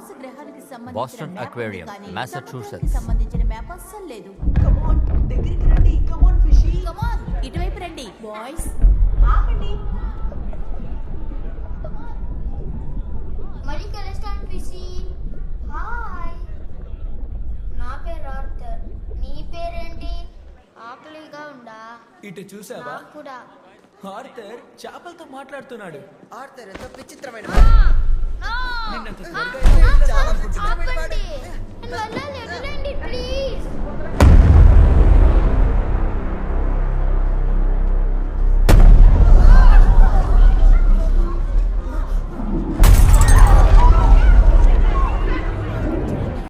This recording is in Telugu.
మార్స్ గ్రహానికి Boston సంబంధించిన Aquarium, Massachusetts. సంబంధించిన మ్యాప్ అస్సలు లేదు. కమాన్ దగ్గరికి రండి, కమాన్ ఫిషీ. కమాన్ ఇటువైపు రండి బాయ్స్. ఆపండి. మరి రెస్టారెంట్ ఫిషీ. హాయ్, నా పేరు ఆర్థర్. నీ పేరేంటి? ఆకలిగా ఉందా? ఇటు చూసావా? నాకు కూడా. ఆర్థర్ చేపలతో మాట్లాడుతున్నాడు. ఆర్థర్ ఎంత విచిత్రమైన నా! నిన్నంత త్వరగా ఎలా చేయాలనుకుంటున్నావు? ఆపండి.